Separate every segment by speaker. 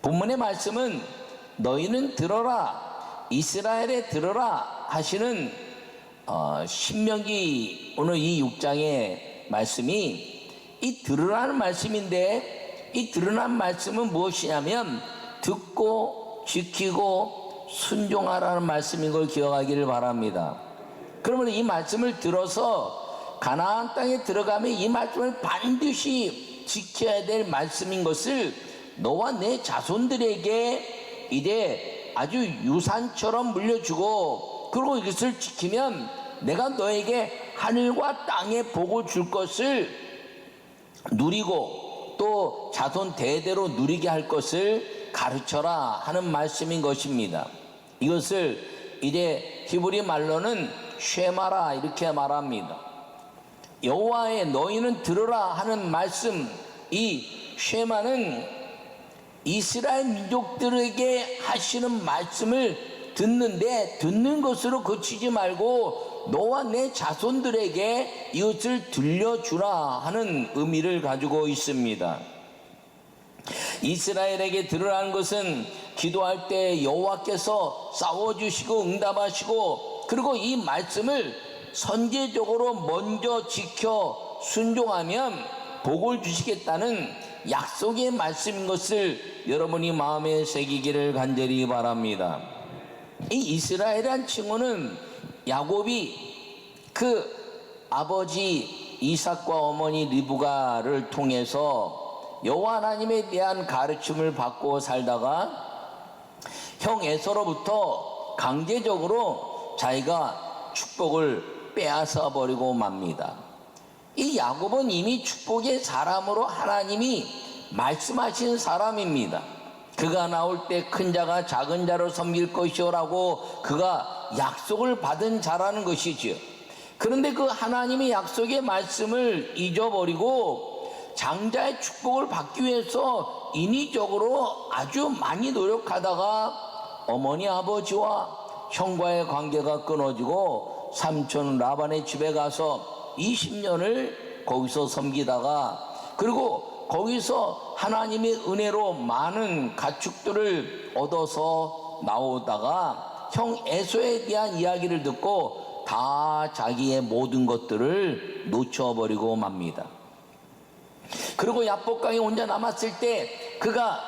Speaker 1: 본문의 말씀은 너희는 들어라, 이스라엘에 들어라 하시는 신명기 오늘 이 6장의 말씀이 이 들으라는 말씀인데, 이 들으라는 말씀은 무엇이냐면 듣고 지키고 순종하라는 말씀인 걸 기억하기를 바랍니다. 그러면 이 말씀을 들어서 가나안 땅에 들어가면 이 말씀을 반드시 지켜야 될 말씀인 것을 너와 내 자손들에게 이제 아주 유산처럼 물려주고, 그리고 이것을 지키면 내가 너에게 하늘과 땅의 복을 줄 것을 누리고 또 자손 대대로 누리게 할 것을 가르쳐라 하는 말씀인 것입니다. 이것을 이제 히브리 말로는 쉐마라 이렇게 말합니다. 여호와의 너희는 들으라 하는 말씀, 이 쉐마는 이스라엘 민족들에게 하시는 말씀을 듣는데 듣는 것으로 그치지 말고 너와 내 자손들에게 이것을 들려주라 하는 의미를 가지고 있습니다. 이스라엘에게 들으라는 것은 기도할 때 여호와께서 싸워주시고 응답하시고, 그리고 이 말씀을 선제적으로 먼저 지켜 순종하면 복을 주시겠다는 약속의 말씀인 것을 여러분이 마음에 새기기를 간절히 바랍니다. 이 이스라엘이란 칭호는 야곱이 그 아버지 이삭과 어머니 리브가를 통해서 여호와 하나님에 대한 가르침을 받고 살다가 형 에서로부터 강제적으로 자기가 축복을 빼앗아 버리고 맙니다. 이 야곱은 이미 축복의 사람으로 하나님이 말씀하신 사람입니다. 그가 나올 때 큰 자가 작은 자를 섬길 것이오라고 그가 약속을 받은 자라는 것이지요. 그런데 그 하나님의 약속의 말씀을 잊어버리고 장자의 축복을 받기 위해서 인위적으로 아주 많이 노력하다가 어머니 아버지와 형과의 관계가 끊어지고 삼촌 라반의 집에 가서 20년을 거기서 섬기다가, 그리고 거기서 하나님의 은혜로 많은 가축들을 얻어서 나오다가 형 에서에 대한 이야기를 듣고 다 자기의 모든 것들을 놓쳐버리고 맙니다. 그리고 야복강에 혼자 남았을 때 그가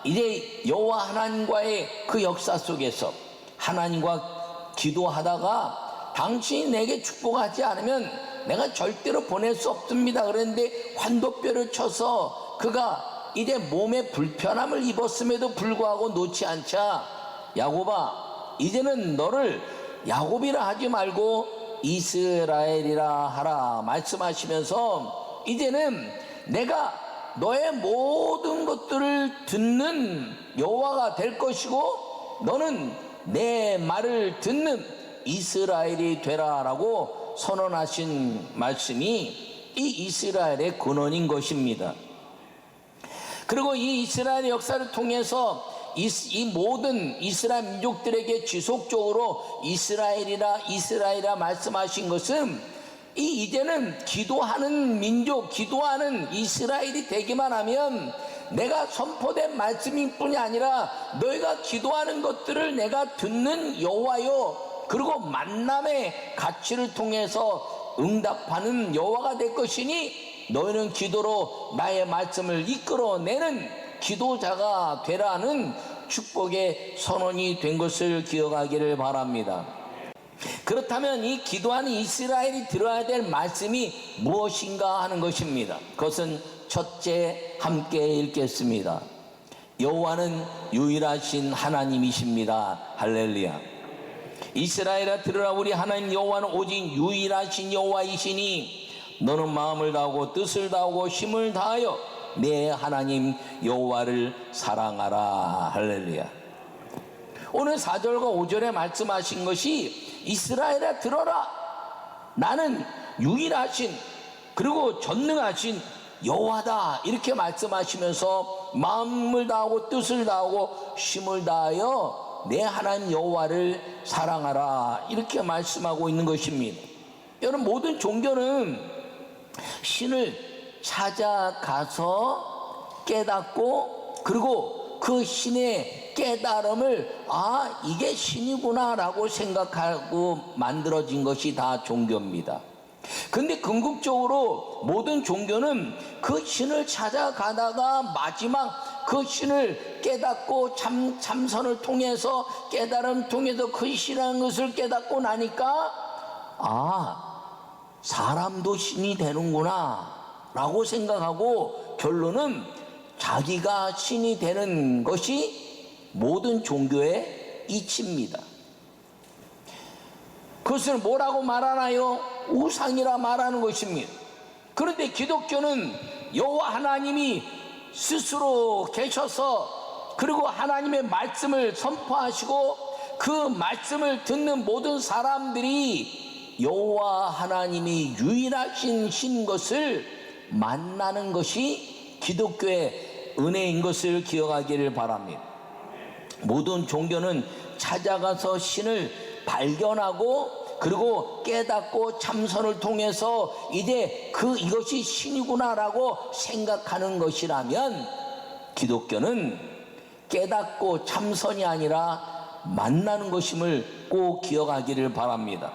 Speaker 1: 이제 여호와 하나님과의 그 역사 속에서 하나님과 기도하다가 당신이 내게 축복하지 않으면 내가 절대로 보낼 수 없습니다 그랬는데, 환도뼈를 쳐서 그가 이제 몸에 불편함을 입었음에도 불구하고 놓지 않자 야곱아, 이제는 너를 야곱이라 하지 말고 이스라엘이라 하라 말씀하시면서, 이제는 내가 너의 모든 것들을 듣는 여호와가 될 것이고 너는 내 말을 듣는 이스라엘이 되라라고 선언하신 말씀이 이 이스라엘의 근원인 것입니다. 그리고 이 이스라엘의 역사를 통해서 이 모든 이스라엘 민족들에게 지속적으로 이스라엘이라 말씀하신 것은 이제는 기도하는 민족, 기도하는 이스라엘이 되기만 하면 내가 선포된 말씀일 뿐이 아니라 너희가 기도하는 것들을 내가 듣는 여호와요, 그리고 만남의 가치를 통해서 응답하는 여호와가 될 것이니 너희는 기도로 나의 말씀을 이끌어내는 기도자가 되라는 축복의 선언이 된 것을 기억하기를 바랍니다. 그렇다면 이 기도하는 이스라엘이 들어야 될 말씀이 무엇인가 하는 것입니다. 그것은 첫째, 함께 읽겠습니다. 여호와는 유일하신 하나님이십니다. 할렐루야. 이스라엘아 들으라, 우리 하나님 여호와는 오직 유일하신 여호와이시니 너는 마음을 다하고 뜻을 다하고 힘을 다하여 내 하나님 여호와를 사랑하라. 할렐루야. 오늘 4절과 5절에 말씀하신 것이 이스라엘아 들어라, 나는 유일하신 그리고 전능하신 여호와다 이렇게 말씀하시면서 마음을 다하고 뜻을 다하고 힘을 다하여 내 하나님 여호와를 사랑하라 이렇게 말씀하고 있는 것입니다. 여러분, 모든 종교는 신을 찾아가서 깨닫고 그리고 그 신의 깨달음을 이게 신이구나 라고 생각하고 만들어진 것이 다 종교입니다. 근데 궁극적으로 모든 종교는 그 신을 찾아가다가 마지막 그 신을 깨닫고 참선을 통해서 깨달음 통해서 그 신이라는 것을 깨닫고 나니까 사람도 신이 되는구나 라고 생각하고 결론은 자기가 신이 되는 것이 모든 종교의 이치입니다. 그것을 뭐라고 말하나요? 우상이라 말하는 것입니다. 그런데 기독교는 여호와 하나님이 스스로 계셔서 그리고 하나님의 말씀을 선포하시고 그 말씀을 듣는 모든 사람들이 여호와 하나님이 유일하신 신 것을 만나는 것이 기독교의 은혜인 것을 기억하기를 바랍니다. 모든 종교는 찾아가서 신을 발견하고 그리고 깨닫고 참선을 통해서 이제 이것이 신이구나라고 생각하는 것이라면 기독교는 깨닫고 참선이 아니라 만나는 것임을 꼭 기억하기를 바랍니다.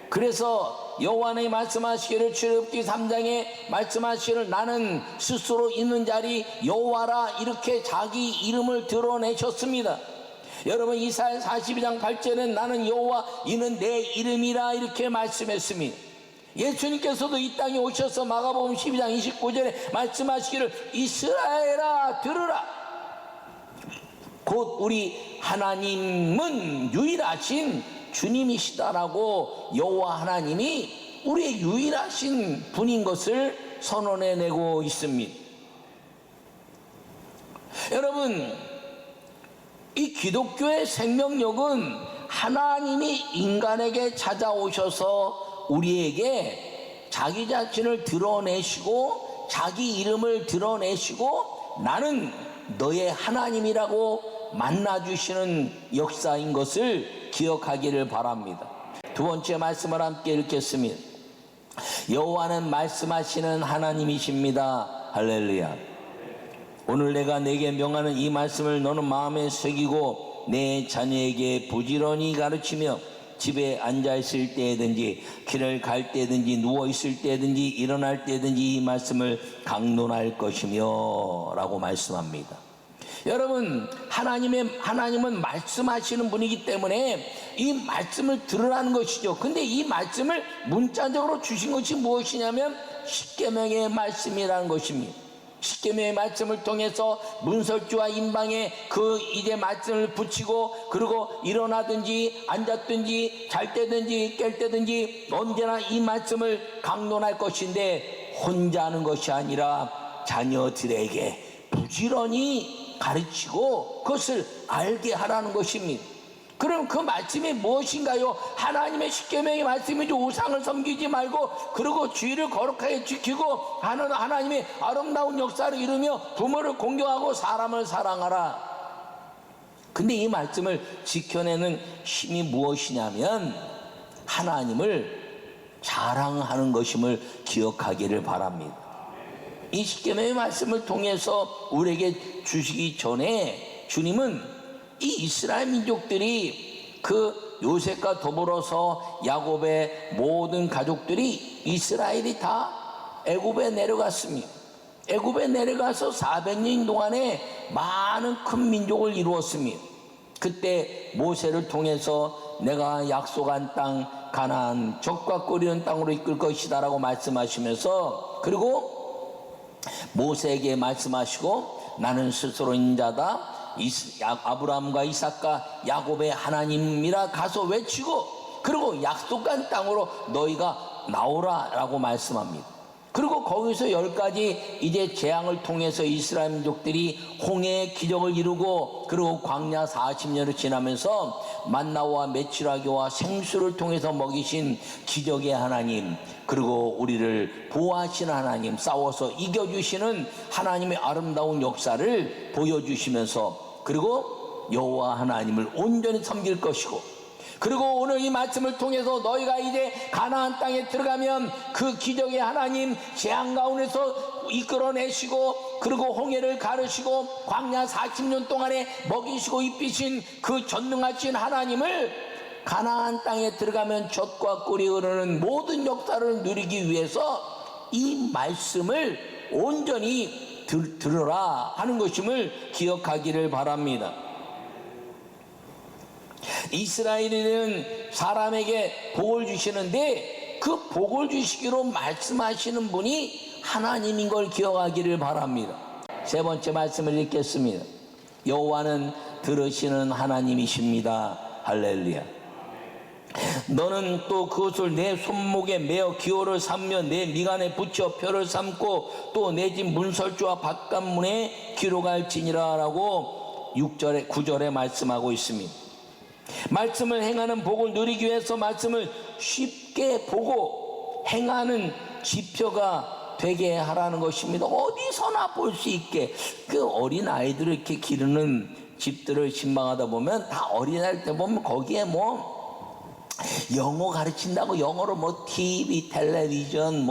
Speaker 1: 그래서 여호와의 말씀하시기를 출애굽기 3장에 말씀하시기를 나는 스스로 있는 자리 여호와라 이렇게 자기 이름을 드러내셨습니다. 여러분 이사야 42장 8절에는 나는 여호와 이는 내 이름이라 이렇게 말씀했습니다. 예수님께서도 이 땅에 오셔서 마가복음 12장 29절에 말씀하시기를 이스라엘아 들으라 곧 우리 하나님은 유일하신 주님이시다라고 여호와 하나님이 우리의 유일하신 분인 것을 선언해내고 있습니다. 여러분 이 기독교의 생명력은 하나님이 인간에게 찾아오셔서 우리에게 자기 자신을 드러내시고 자기 이름을 드러내시고 나는 너의 하나님이라고 만나주시는 역사인 것을 기억하기를 바랍니다. 두 번째 말씀을 함께 읽겠습니다. 여호와는 말씀하시는 하나님이십니다. 할렐루야. 오늘 내가 내게 명하는 이 말씀을 너는 마음에 새기고 내 자녀에게 부지런히 가르치며 집에 앉아있을 때든지 길을 갈 때든지 누워있을 때든지 일어날 때든지 이 말씀을 강론할 것이며 라고 말씀합니다. 여러분 하나님은 말씀하시는 분이기 때문에 이 말씀을 들으라는 것이죠. 근데 이 말씀을 문자적으로 주신 것이 무엇이냐면 십계명의 말씀이라는 것입니다. 십계명의 말씀을 통해서 문설주와 임방에 이제 말씀을 붙이고 그리고 일어나든지 앉았든지 잘 때든지 깰 때든지 언제나 이 말씀을 강론할 것인데 혼자 하는 것이 아니라 자녀들에게 부지런히 가르치고 그것을 알게 하라는 것입니다. 그럼 그 말씀이 무엇인가요? 하나님의 십계명의 말씀이죠. 우상을 섬기지 말고 그리고 주의를 거룩하게 지키고 하나님의 아름다운 역사를 이루며 부모를 공경하고 사람을 사랑하라. 근데 이 말씀을 지켜내는 힘이 무엇이냐면 하나님을 자랑하는 것임을 기억하기를 바랍니다. 이 십계명의 말씀을 통해서 우리에게 주시기 전에 주님은 이 이스라엘 민족들이 요셉과 더불어서 야곱의 모든 가족들이 이스라엘이 다 애굽에 내려갔습니다. 애굽에 내려가서 400년 동안에 많은 큰 민족을 이루었습니다. 그때 모세를 통해서 내가 약속한 땅 가나안 적과 끓이는 땅으로 이끌 것이다 라고 말씀하시면서 그리고 모세에게 말씀하시고 나는 스스로 인자다 아브라함과 이삭과 야곱의 하나님이라 가서 외치고 그리고 약속한 땅으로 너희가 나오라 라고 말씀합니다. 그리고 거기서 10가지 이제 재앙을 통해서 이스라엘 민족들이 홍해의 기적을 이루고 그리고 광야 40년을 지나면서 만나와 메추라기와 생수를 통해서 먹이신 기적의 하나님 그리고 우리를 보호하시는 하나님 싸워서 이겨주시는 하나님의 아름다운 역사를 보여주시면서 그리고 여호와 하나님을 온전히 섬길 것이고 그리고 오늘 이 말씀을 통해서 너희가 이제 가나안 땅에 들어가면 그 기적의 하나님, 재앙 가운데서 이끌어내시고, 그리고 홍해를 가르시고 광야 40년 동안에 먹이시고 입히신 그 전능하신 하나님을 가나안 땅에 들어가면 젖과 꿀이 흐르는 모든 역사를 누리기 위해서 이 말씀을 온전히 들으라 하는 것임을 기억하기를 바랍니다. 이스라엘은 사람에게 복을 주시는데 그 복을 주시기로 말씀하시는 분이 하나님인 걸 기억하기를 바랍니다. 세 번째 말씀을 읽겠습니다. 여호와는 들으시는 하나님이십니다. 할렐루야. 너는 또 그것을 내 손목에 매어 기호를 삼며 내 미간에 붙여 표를 삼고 또 내 집 문설주와 바깥문에 기록할지니라 라고 6절에 9절에 말씀하고 있습니다. 말씀을 행하는 복을 누리기 위해서 말씀을 쉽게 보고 행하는 지표가 되게 하라는 것입니다. 어디서나 볼 수 있게 그 어린 아이들을 이렇게 기르는 집들을 신방하다 보면 다 어린아이 때 보면 거기에 뭐 영어 가르친다고 영어로 뭐 TV, 텔레비전,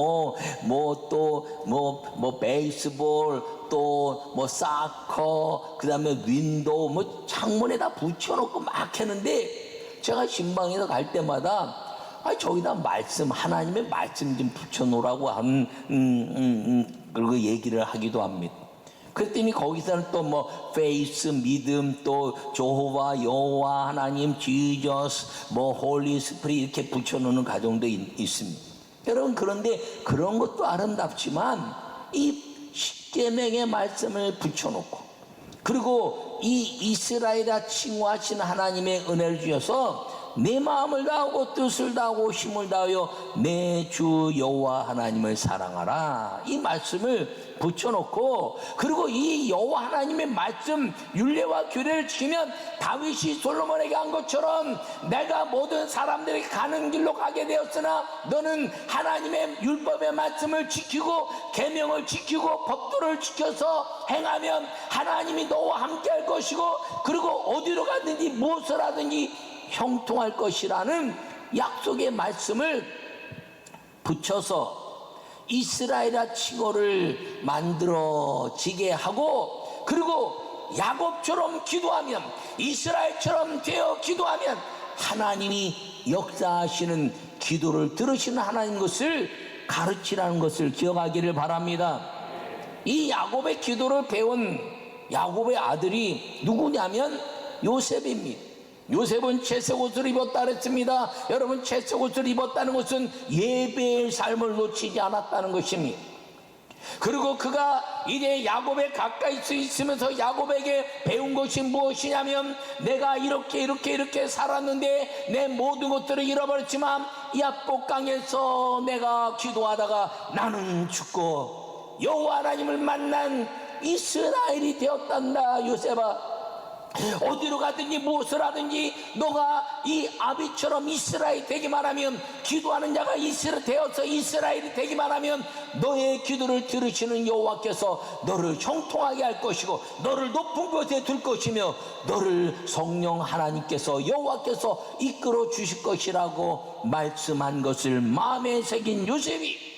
Speaker 1: 베이스볼, 또 뭐 사커, 그 다음에 윈도우, 뭐 창문에다 붙여놓고 막 하는데 제가 신방에서 갈 때마다 저기다 말씀, 하나님의 말씀 좀 붙여놓으라고 그리고 얘기를 하기도 합니다. 그랬더니 거기서는 또 뭐 페이스, 믿음, 또 조호와, 여호와, 하나님, 지저스, 뭐 홀리 스피릿 이렇게 붙여놓는 가정도 있습니다. 여러분, 그런데 그런 것도 아름답지만 이 십계명의 말씀을 붙여놓고, 그리고 이 이스라엘아 칭호하신 하나님의 은혜를 주셔서 내 마음을 다하고 뜻을 다하고 힘을 다하여 내 주 여호와 하나님을 사랑하라, 이 말씀을 붙여놓고, 그리고 이 여호와 하나님의 말씀 율례와 규례를 지키면 다윗이 솔로몬에게 한 것처럼 내가 모든 사람들이 가는 길로 가게 되었으나 너는 하나님의 율법의 말씀을 지키고 계명을 지키고 법도를 지켜서 행하면 하나님이 너와 함께 할 것이고, 그리고 어디로 가든지 무엇을 하든지 형통할 것이라는 약속의 말씀을 붙여서 이스라엘아 칭호를 만들어지게 하고, 그리고 야곱처럼 기도하면, 이스라엘처럼 되어 기도하면 하나님이 역사하시는 기도를 들으시는 하나님 것을 가르치라는 것을 기억하기를 바랍니다. 이 야곱의 기도를 배운 야곱의 아들이 누구냐면 요셉입니다. 요셉은 채색 옷을 입었다 그랬습니다. 여러분, 채색 옷을 입었다는 것은 예배의 삶을 놓치지 않았다는 것입니다. 그리고 그가 이제 야곱에 가까이 있으면서 야곱에게 배운 것이 무엇이냐면, 내가 이렇게 살았는데 내 모든 것들을 잃어버렸지만 야복강에서 내가 기도하다가 나는 죽고 여호와 하나님을 만난 이스라엘이 되었단다. 요셉아, 어디로 가든지 무엇을 하든지 너가 이 아비처럼 이스라엘이 되기만 하면, 기도하는 자가 되어서 이스라엘이 되기만 하면 너의 기도를 들으시는 여호와께서 너를 형통하게 할 것이고 너를 높은 곳에 둘 것이며 너를 성령 하나님께서 여호와께서 이끌어 주실 것이라고 말씀한 것을 마음에 새긴 요셉이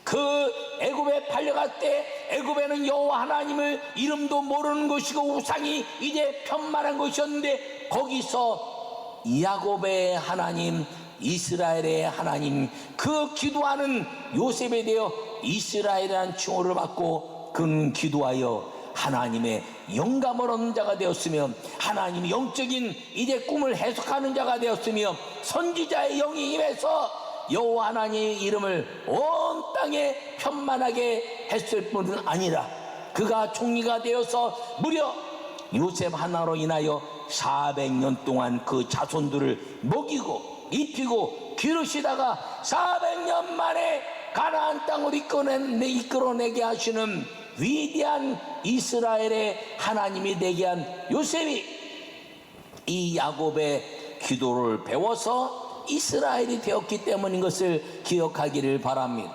Speaker 1: 그 애굽에 팔려갈 때, 애굽에는 여호와 하나님을 이름도 모르는 것이고 우상이 이제 편만한 것이었는데, 거기서 야곱의 하나님, 이스라엘의 하나님, 그 기도하는 요셉에 대해 이스라엘이라는 칭호를 받고 그는 기도하여 하나님의 영감을 얻는 자가 되었으며, 하나님의 영적인 이제 꿈을 해석하는 자가 되었으며, 선지자의 영이 임해서 여호와 하나님의 이름을 온 땅에 편만하게 했을 뿐은 아니라 그가 총리가 되어서 무려 요셉 하나로 인하여 400년 동안 그 자손들을 먹이고 입히고 기르시다가 400년 만에 가나안 땅으로 이끌어내게 하시는 위대한 이스라엘의 하나님이 되게 한 요셉이 이 야곱의 기도를 배워서 이스라엘이 되었기 때문인 것을 기억하기를 바랍니다.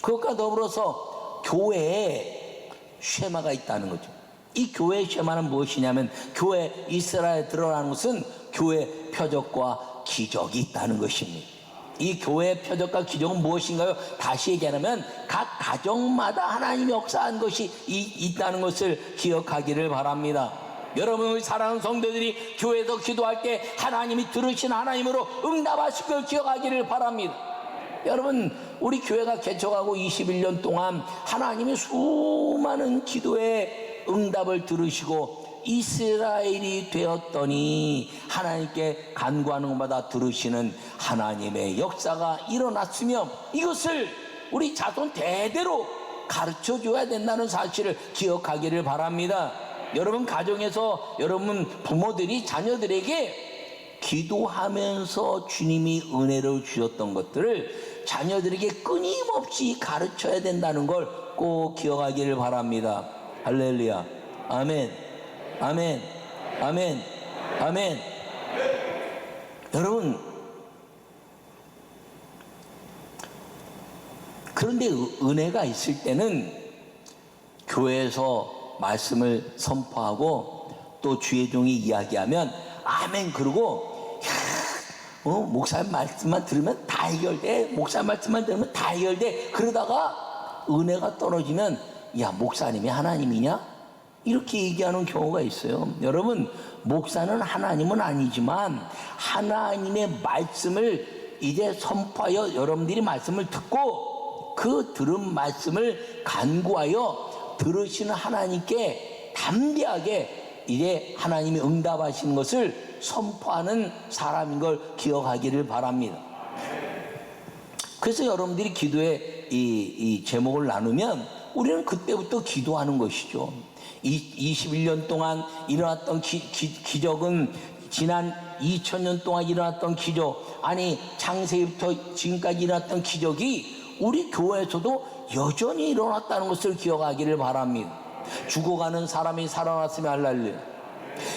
Speaker 1: 그것과 더불어서 교회에 쉐마가 있다는 거죠. 이 교회의 쉐마는 무엇이냐면, 교회 이스라엘에 들어가는 것은 교회 표적과 기적이 있다는 것입니다. 이 교회의 표적과 기적은 무엇인가요? 다시 얘기하면 각 가정마다 하나님이 역사한 것이 있다는 것을 기억하기를 바랍니다. 여러분, 우리 사랑하는 성도들이 교회에서 기도할 때 하나님이 들으신 하나님으로 응답하실 걸 기억하기를 바랍니다. 여러분, 우리 교회가 개척하고 21년 동안 하나님이 수많은 기도의 응답을 들으시고 이스라엘이 되었더니 하나님께 간구하는 것마다 들으시는 하나님의 역사가 일어났으며 이것을 우리 자손 대대로 가르쳐줘야 된다는 사실을 기억하기를 바랍니다. 여러분, 가정에서 여러분 부모들이 자녀들에게 기도하면서 주님이 은혜를 주셨던 것들을 자녀들에게 끊임없이 가르쳐야 된다는 걸 꼭 기억하기를 바랍니다. 할렐루야. 아멘. 아멘. 아멘. 아멘. 여러분, 그런데 은혜가 있을 때는 교회에서 말씀을 선포하고 또 주의 종이 이야기하면 아멘 그러고 목사님 말씀만 들으면 다 해결돼, 목사님 말씀만 들으면 다 해결돼. 그러다가 은혜가 떨어지면 야, 목사님이 하나님이냐? 이렇게 얘기하는 경우가 있어요. 여러분, 목사는 하나님은 아니지만 하나님의 말씀을 이제 선포하여 여러분들이 말씀을 듣고 그 들은 말씀을 간구하여 들으시는 하나님께 담대하게 이제 하나님이 응답하시는 것을 선포하는 사람인 걸 기억하기를 바랍니다. 그래서 여러분들이 기도의 이 제목을 나누면 우리는 그때부터 기도하는 것이죠. 21년 동안 일어났던 기적은 지난 2000년 동안 일어났던 기적, 아니 창세기부터 지금까지 일어났던 기적이 우리 교회에서도 여전히 일어났다는 것을 기억하기를 바랍니다. 죽어가는 사람이 살아났으면 할렐루야.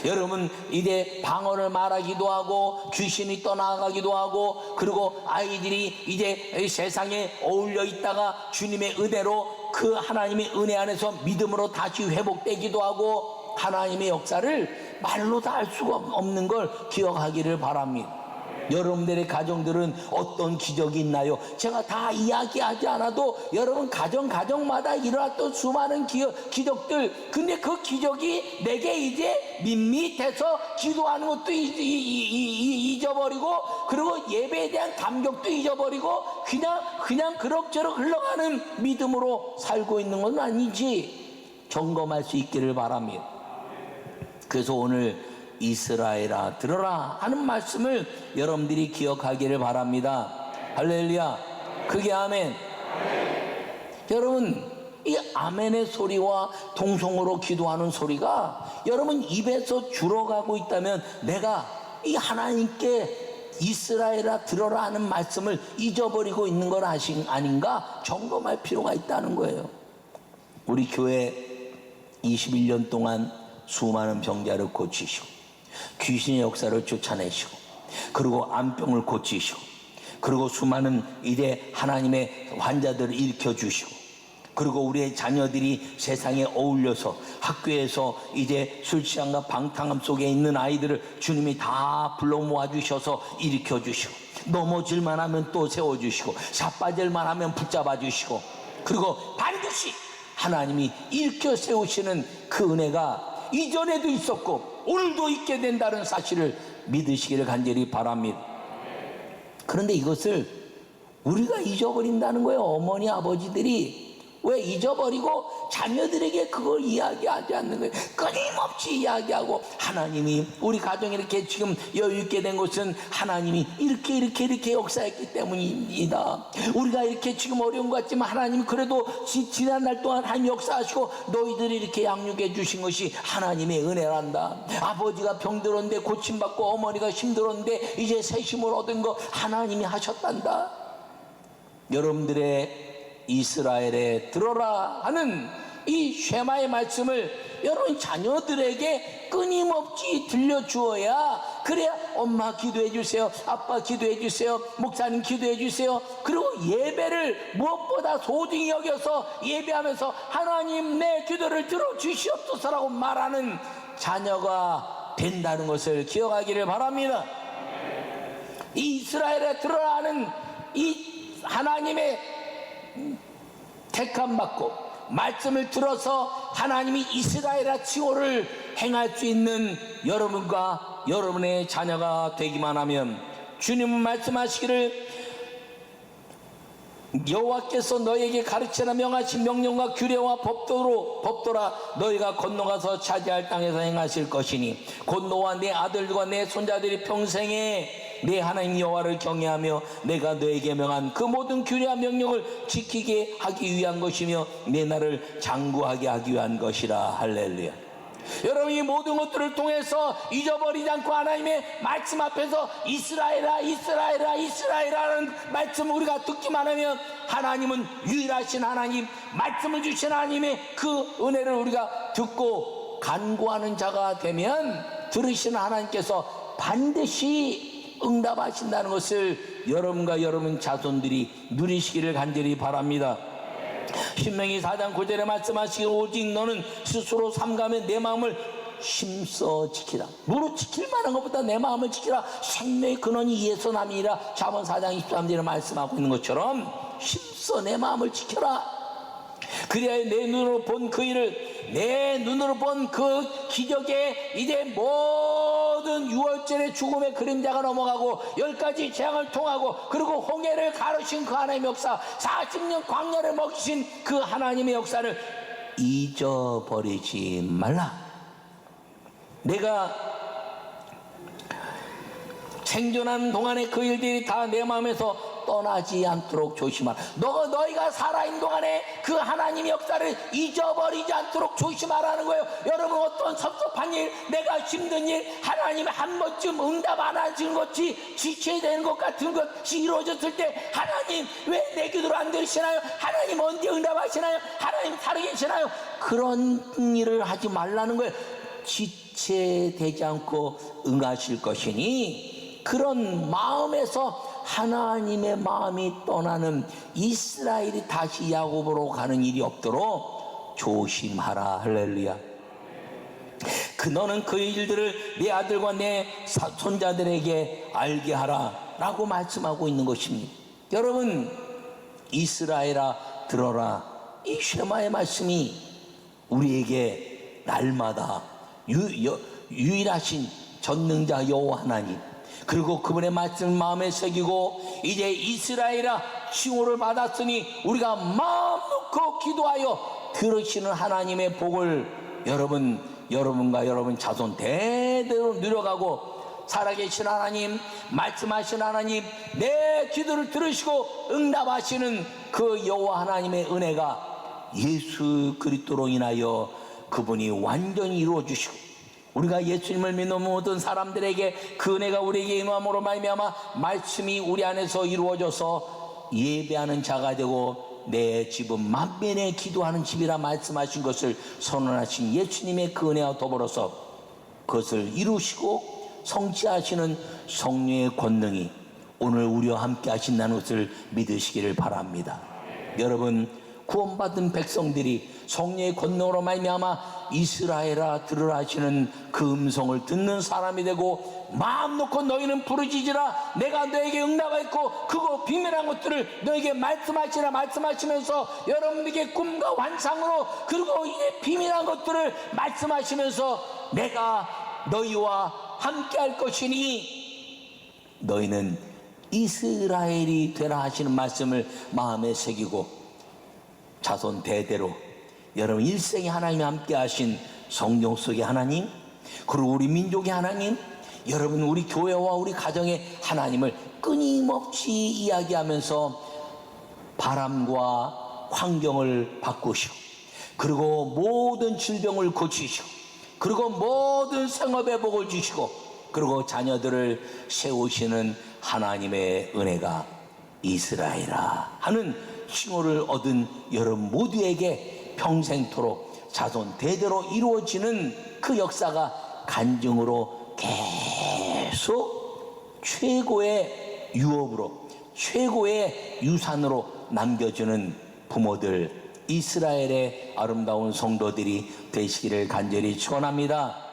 Speaker 1: 여러분, 이제 방언을 말하기도 하고 귀신이 떠나가기도 하고, 그리고 아이들이 이제 세상에 어울려 있다가 주님의 은혜로 그 하나님의 은혜 안에서 믿음으로 다시 회복되기도 하고, 하나님의 역사를 말로 다 알 수가 없는 걸 기억하기를 바랍니다. 여러분들의 가정들은 어떤 기적이 있나요? 제가 다 이야기하지 않아도 여러분 가정마다 일어났던 수많은 기적들, 근데 그 기적이 내게 이제 밋밋해서 기도하는 것도 잊어버리고, 그리고 예배에 대한 감격도 잊어버리고 그냥 그럭저럭 흘러가는 믿음으로 살고 있는 건 아니지 점검할 수 있기를 바랍니다. 그래서 오늘 이스라엘아 들어라 하는 말씀을 여러분들이 기억하기를 바랍니다. 할렐루야. 그게 아멘. 여러분, 이 아멘의 소리와 동성으로 기도하는 소리가 여러분 입에서 줄어가고 있다면 내가 이 하나님께 이스라엘아 들어라 하는 말씀을 잊어버리고 있는 건 아닌가 점검할 필요가 있다는 거예요. 우리 교회 21년 동안 수많은 병자를 고치시고 귀신의 역사를 쫓아내시고, 그리고 암병을 고치시고, 그리고 수많은 이제 하나님의 환자들을 일으켜주시고, 그리고 우리의 자녀들이 세상에 어울려서 학교에서 이제 술 취함과 방탕함 속에 있는 아이들을 주님이 다 불러 모아주셔서 일으켜주시고, 넘어질만 하면 또 세워주시고, 자빠질만 하면 붙잡아주시고, 그리고 반드시 하나님이 일으켜 세우시는 그 은혜가 이전에도 있었고 오늘도 있게 된다는 사실을 믿으시기를 간절히 바랍니다. 그런데 이것을 우리가 잊어버린다는 거예요. 어머니 아버지들이 왜 잊어버리고 자녀들에게 그걸 이야기하지 않는 거예요. 끊임없이 이야기하고, 하나님이 우리 가정이 이렇게 지금 여유 있게 된 것은 하나님이 이렇게 역사했기 때문입니다. 우리가 이렇게 지금 어려운 것 같지만 하나님이 그래도 지난 날 동안 하나님 역사하시고 너희들이 이렇게 양육해 주신 것이 하나님의 은혜란다. 아버지가 병들었는데 고침받고 어머니가 힘들었는데 이제 새 힘을 얻은 거 하나님이 하셨단다. 여러분들의 이스라엘에 들어라 하는 이 쉐마의 말씀을 여러분 자녀들에게 끊임없이 들려주어야, 그래야 엄마 기도해 주세요, 아빠 기도해 주세요, 목사님 기도해 주세요, 그리고 예배를 무엇보다 소중히 여겨서 예배하면서 하나님 내 기도를 들어주시옵소서라고 말하는 자녀가 된다는 것을 기억하기를 바랍니다. 이 이스라엘에 들어가는 이 하나님의 택함 받고 말씀을 들어서 하나님이 이스라엘의 칭호를 행할 수 있는 여러분과 여러분의 자녀가 되기만 하면, 주님은 말씀하시기를 여호와께서 너에게 가르치라 명하신 명령과 규례와 법도라 너희가 건너가서 차지할 땅에서 행하실 것이니 곧 너와 내 아들과 내 손자들이 평생에 내 하나님 여호와를 경외하며 내가 너에게 명한 그 모든 규례와 명령을 지키게 하기 위한 것이며 내 나를 장구하게 하기 위한 것이라. 할렐루야. 여러분이 모든 것들을 통해서 잊어버리지 않고 하나님의 말씀 앞에서 이스라엘아 이스라엘아 이스라엘아라는 말씀을 우리가 듣기만 하면, 하나님은 유일하신 하나님, 말씀을 주신 하나님의 그 은혜를 우리가 듣고 간구하는 자가 되면 들으시는 하나님께서 반드시 응답하신다는 것을 여러분과 여러분 자손들이 누리시기를 간절히 바랍니다. 신명기 4장 9절에 말씀하시기를 오직 너는 스스로 삼가며 내 마음을 힘써 지키라. 무릇 지킬 만한 것보다 내 마음을 지키라. 생명의 근원이 이에서 남이니라. 잠언 4장 23절에 말씀하고 있는 것처럼 힘써 내 마음을 지켜라. 그래야 내 눈으로 본 그 일을, 내 눈으로 본 그 기적에 이제 모든 유월절의 죽음의 그림자가 넘어가고 10가지 재앙을 통하고 그리고 홍해를 가르신 그 하나님의 역사, 40년 광야를 먹이신 그 하나님의 역사를 잊어버리지 말라. 내가 생존하는 동안에 그 일들이 다 내 마음에서 떠나지 않도록 조심하라. 너희가 살아있는 동안에 그 하나님의 역사를 잊어버리지 않도록 조심하라는 거예요. 여러분, 어떤 섭섭한 일, 내가 힘든 일, 하나님 한 번쯤 응답 안 하시는 것이 지쳐야 되는 것 같은 것이 이루어졌을 때, 하나님 왜 내 기도를 안 들으시나요? 하나님 언제 응답하시나요? 하나님 살아계시나요? 그런 일을 하지 말라는 거예요. 지체되지 않고 응하실 것이니, 그런 마음에서 하나님의 마음이 떠나는 이스라엘이 다시 야곱으로 가는 일이 없도록 조심하라. 할렐루야. 너는 그 일들을 내 아들과 내 손자들에게 알게 하라 라고 말씀하고 있는 것입니다. 여러분, 이스라엘아 들어라, 이 쉐마의 말씀이 우리에게 날마다 유일하신 전능자 여호와 하나님, 그리고 그분의 말씀을 마음에 새기고 이제 이스라엘아 칭호를 받았으니 우리가 마음 놓고 기도하여 들으시는 하나님의 복을 여러분과 여러분 자손 대대로 누려가고, 살아계신 하나님, 말씀하신 하나님, 내 기도를 들으시고 응답하시는 그 여호와 하나님의 은혜가 예수 그리스도로 인하여 그분이 완전히 이루어 주시고, 우리가 예수님을 믿는 모든 사람들에게 그 은혜가 우리에게 임함으로 말미암아 말씀이 우리 안에서 이루어져서 예배하는 자가 되고 내 집은 만민의 기도하는 집이라 말씀하신 것을 선언하신 예수님의 그 은혜와 더불어서 그것을 이루시고 성취하시는 성령의 권능이 오늘 우리와 함께 하신다는 것을 믿으시기를 바랍니다. 여러분, 구원받은 백성들이 성령의 권능으로 말미암아 이스라엘아 들으라 하시는 그 음성을 듣는 사람이 되고, 마음 놓고 너희는 부르짖으라 내가 너에게 응답하였고 그거 비밀한 것들을 너에게 말씀하시라 말씀하시면서 여러분에게 꿈과 환상으로 그리고 이제 비밀한 것들을 말씀하시면서 내가 너희와 함께 할 것이니 너희는 이스라엘이 되라 하시는 말씀을 마음에 새기고 자손 대대로 여러분 일생에 하나님이 함께 하신 성경 속의 하나님, 그리고 우리 민족의 하나님, 여러분 우리 교회와 우리 가정의 하나님을 끊임없이 이야기하면서 바람과 환경을 바꾸시고, 그리고 모든 질병을 고치시고, 그리고 모든 생업의 복을 주시고, 그리고 자녀들을 세우시는 하나님의 은혜가 이스라엘아 하는 칭호를 얻은 여러분 모두에게 평생토록 자손 대대로 이루어지는 그 역사가 간증으로 계속 최고의 유업으로, 최고의 유산으로 남겨주는 부모들, 이스라엘의 아름다운 성도들이 되시기를 간절히 축원합니다.